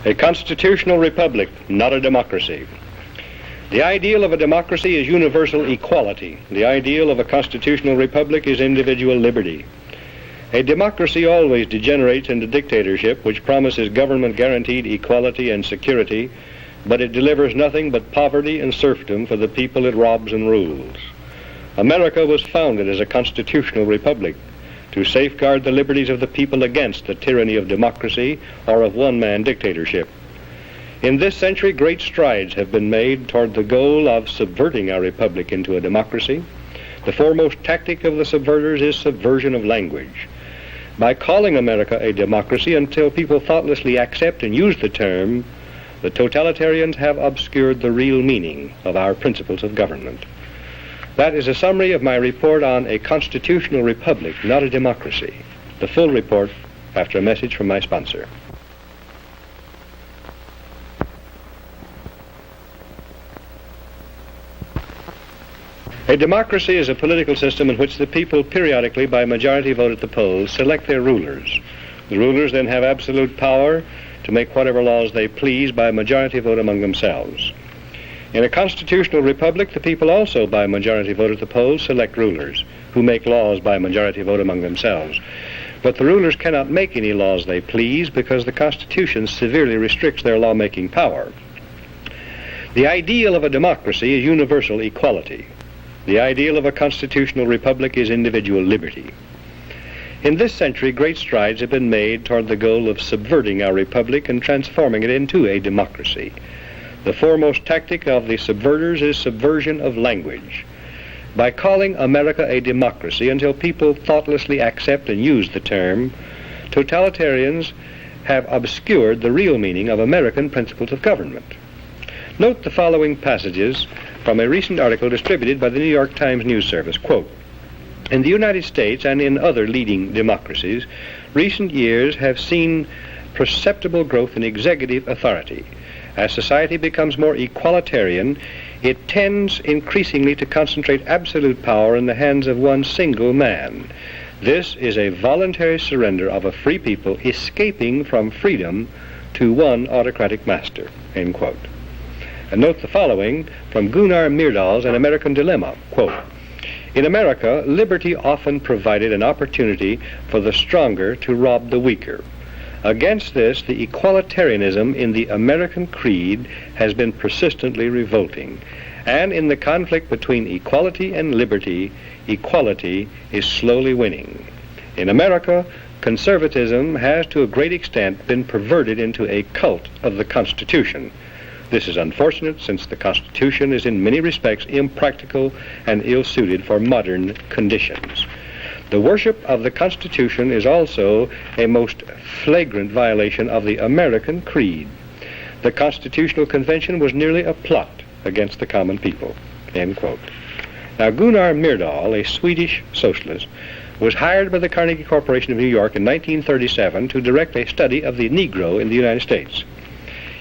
A constitutional republic, not a democracy. The ideal of a democracy is universal equality. The ideal of a constitutional republic is individual liberty. A democracy always degenerates into dictatorship, which promises government-guaranteed equality and security, but it delivers nothing but poverty and serfdom for the people it robs and rules. America was founded as a constitutional republic to safeguard the liberties of the people against the tyranny of democracy or of one-man dictatorship. In this century, great strides have been made toward the goal of subverting our republic into a democracy. The foremost tactic of the subverters is subversion of language. By calling America a democracy until people thoughtlessly accept and use the term, the totalitarians have obscured the real meaning of our principles of government. That is a summary of my report on a constitutional republic, not a democracy. The full report after a message from my sponsor. A democracy is a political system in which the people periodically, by majority vote at the polls, select their rulers. The rulers then have absolute power to make whatever laws they please by majority vote among themselves. In a constitutional republic, the people also, by majority vote at the polls, select rulers who make laws by majority vote among themselves. But the rulers cannot make any laws they please because the Constitution severely restricts their lawmaking power. The ideal of a democracy is universal equality. The ideal of a constitutional republic is individual liberty. In this century, great strides have been made toward the goal of subverting our republic and transforming it into a democracy. The foremost tactic of the subverters is subversion of language. By calling America a democracy until people thoughtlessly accept and use the term, totalitarians have obscured the real meaning of American principles of government. Note the following passages from a recent article distributed by the New York Times News Service. Quote, "In the United States and in other leading democracies, recent years have seen perceptible growth in executive authority. As society becomes more equalitarian, it tends increasingly to concentrate absolute power in the hands of one single man. This is a voluntary surrender of a free people escaping from freedom to one autocratic master." End quote. And note the following from Gunnar Myrdal's An American Dilemma. Quote, "In America, liberty often provided an opportunity for the stronger to rob the weaker. Against this, the equalitarianism in the American creed has been persistently revolting. And in the conflict between equality and liberty, equality is slowly winning. In America, conservatism has to a great extent been perverted into a cult of the Constitution. This is unfortunate, since the Constitution is in many respects impractical and ill-suited for modern conditions. The worship of the Constitution is also a most flagrant violation of the American creed. The Constitutional Convention was nearly a plot against the common people." End quote. Now, Gunnar Myrdal, a Swedish socialist, was hired by the Carnegie Corporation of New York in 1937 to direct a study of the Negro in the United States.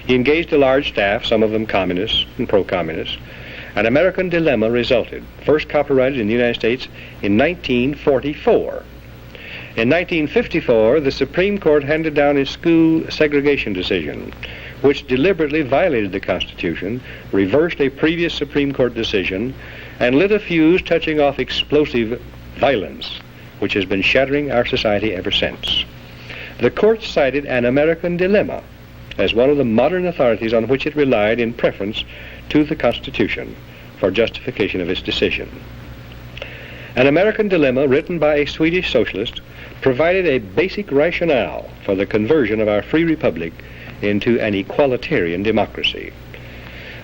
He engaged a large staff, some of them communists and pro-communists. An American Dilemma resulted, first copyrighted in the United States in 1944. In 1954, the Supreme Court handed down a school segregation decision, which deliberately violated the Constitution, reversed a previous Supreme Court decision, and lit a fuse touching off explosive violence, which has been shattering our society ever since. The court cited An American Dilemma as one of the modern authorities on which it relied in preference to the Constitution for justification of its decision. An American Dilemma, written by a Swedish socialist, provided a basic rationale for the conversion of our free republic into an equalitarian democracy.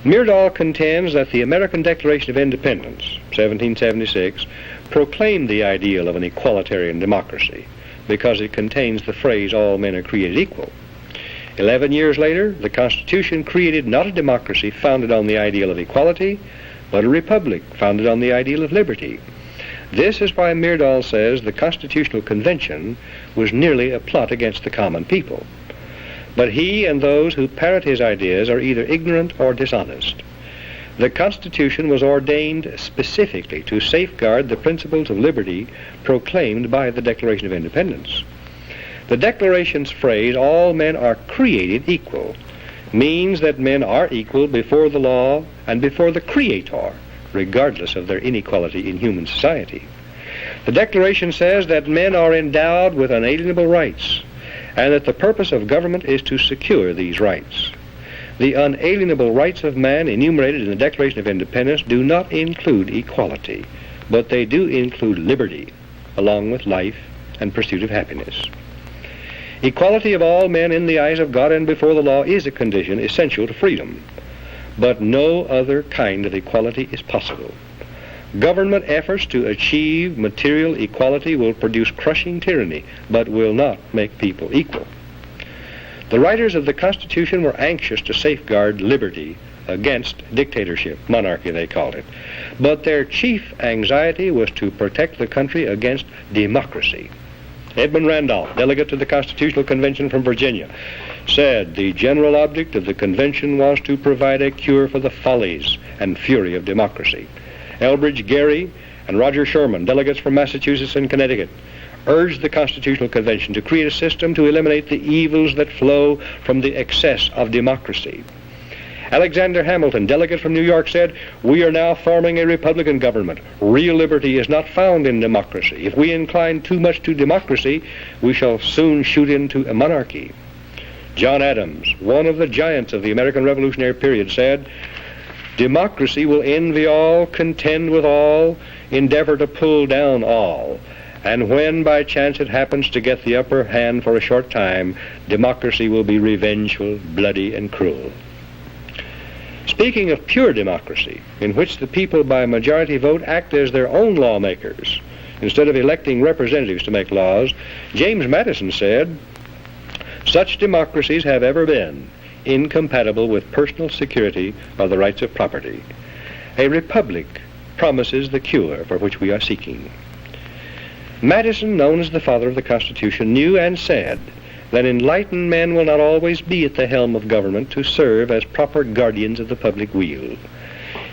Myrdal contends that the American Declaration of Independence, 1776, proclaimed the ideal of an equalitarian democracy because it contains the phrase, "all men are created equal." 11 years later, the Constitution created not a democracy founded on the ideal of equality, but a republic founded on the ideal of liberty. This is why Myrdal says the Constitutional Convention was nearly a plot against the common people. But he and those who parrot his ideas are either ignorant or dishonest. The Constitution was ordained specifically to safeguard the principles of liberty proclaimed by the Declaration of Independence. The Declaration's phrase, all men are created equal, means that men are equal before the law and before the Creator, regardless of their inequality in human society. The Declaration says that men are endowed with unalienable rights, and that the purpose of government is to secure these rights. The unalienable rights of man enumerated in the Declaration of Independence do not include equality, but they do include liberty, along with life and pursuit of happiness. Equality of all men in the eyes of God and before the law is a condition essential to freedom, but no other kind of equality is possible. Government efforts to achieve material equality will produce crushing tyranny, but will not make people equal. The writers of the Constitution were anxious to safeguard liberty against dictatorship, monarchy they called it, but their chief anxiety was to protect the country against democracy. Edmund Randolph, delegate to the Constitutional Convention from Virginia, said the general object of the convention was to provide a cure for the follies and fury of democracy. Elbridge Gerry and Roger Sherman, delegates from Massachusetts and Connecticut, urged the Constitutional Convention to create a system to eliminate the evils that flow from the excess of democracy. Alexander Hamilton, delegate from New York, said, "We are now forming a Republican government. Real liberty is not found in democracy. If we incline too much to democracy, we shall soon shoot into a monarchy." John Adams, one of the giants of the American Revolutionary period, said, "Democracy will envy all, contend with all, endeavor to pull down all. And when by chance it happens to get the upper hand for a short time, democracy will be revengeful, bloody, and cruel." Speaking of pure democracy, in which the people by majority vote act as their own lawmakers, instead of electing representatives to make laws, James Madison said, "Such democracies have ever been incompatible with personal security or the rights of property. A republic promises the cure for which we are seeking." Madison, known as the father of the Constitution, knew and said that enlightened men will not always be at the helm of government to serve as proper guardians of the public weal.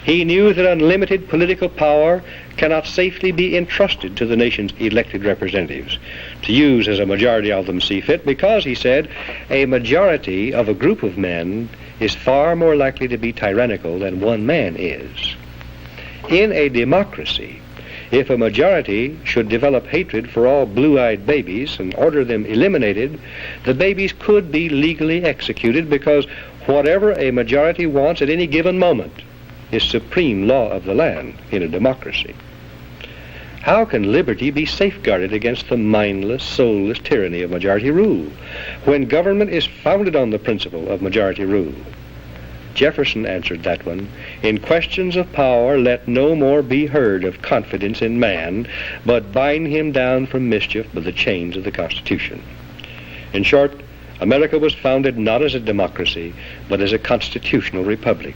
He knew that unlimited political power cannot safely be entrusted to the nation's elected representatives, to use as a majority of them see fit, because, he said, a majority of a group of men is far more likely to be tyrannical than one man is. In a democracy, if a majority should develop hatred for all blue-eyed babies and order them eliminated, the babies could be legally executed, because whatever a majority wants at any given moment is supreme law of the land in a democracy. How can liberty be safeguarded against the mindless, soulless tyranny of majority rule when government is founded on the principle of majority rule? Jefferson answered that one, "In questions of power, let no more be heard of confidence in man, but bind him down from mischief by the chains of the Constitution." In short, America was founded not as a democracy, but as a constitutional republic.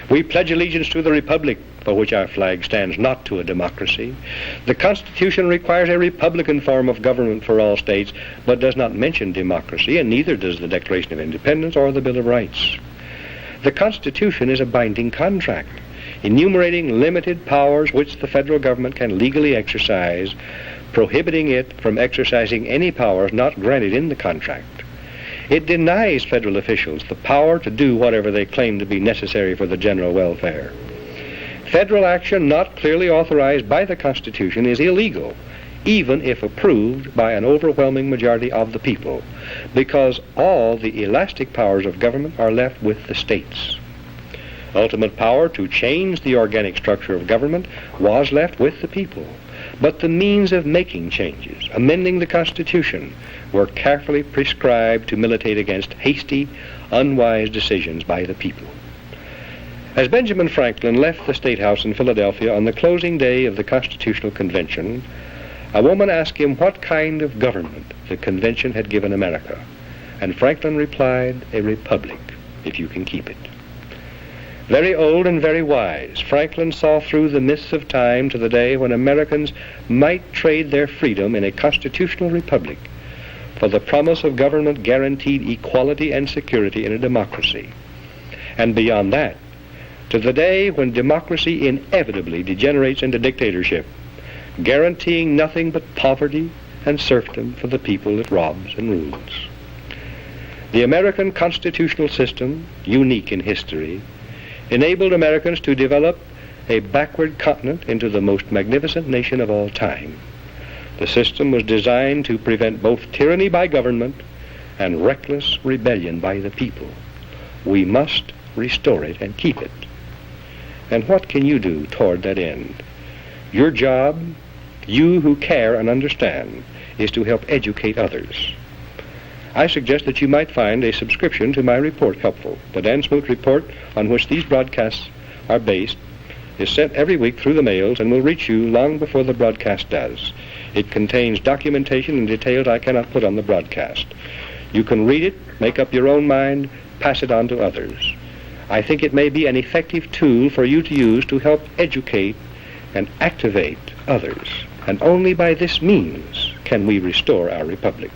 We pledge allegiance to the republic for which our flag stands, not to a democracy. The Constitution requires a republican form of government for all states, but does not mention democracy, and neither does the Declaration of Independence or the Bill of Rights. The Constitution is a binding contract, enumerating limited powers which the federal government can legally exercise, prohibiting it from exercising any powers not granted in the contract. It denies federal officials the power to do whatever they claim to be necessary for the general welfare. Federal action not clearly authorized by the Constitution is illegal, even if approved by an overwhelming majority of the people, because all the elastic powers of government are left with the states. Ultimate power to change the organic structure of government was left with the people, but the means of making changes, amending the Constitution, were carefully prescribed to militate against hasty, unwise decisions by the people. As Benjamin Franklin left the State House in Philadelphia on the closing day of the Constitutional Convention, a woman asked him what kind of government the convention had given America, and Franklin replied, "A republic, if you can keep it." Very old and very wise, Franklin saw through the mists of time to the day when Americans might trade their freedom in a constitutional republic for the promise of government guaranteed equality and security in a democracy. And beyond that, to the day when democracy inevitably degenerates into dictatorship, guaranteeing nothing but poverty and serfdom for the people it robs and rules. The American constitutional system, unique in history, enabled Americans to develop a backward continent into the most magnificent nation of all time. The system was designed to prevent both tyranny by government and reckless rebellion by the people. We must restore it and keep it. And what can you do toward that end? Your job, you who care and understand, is to help educate others. I suggest that you might find a subscription to my report helpful. The Dan Smoot report, on which these broadcasts are based, is sent every week through the mails and will reach you long before the broadcast does. It contains documentation and details I cannot put on the broadcast. You can read it, make up your own mind, pass it on to others. I think it may be an effective tool for you to use to help educate and activate others. And only by this means can we restore our republic.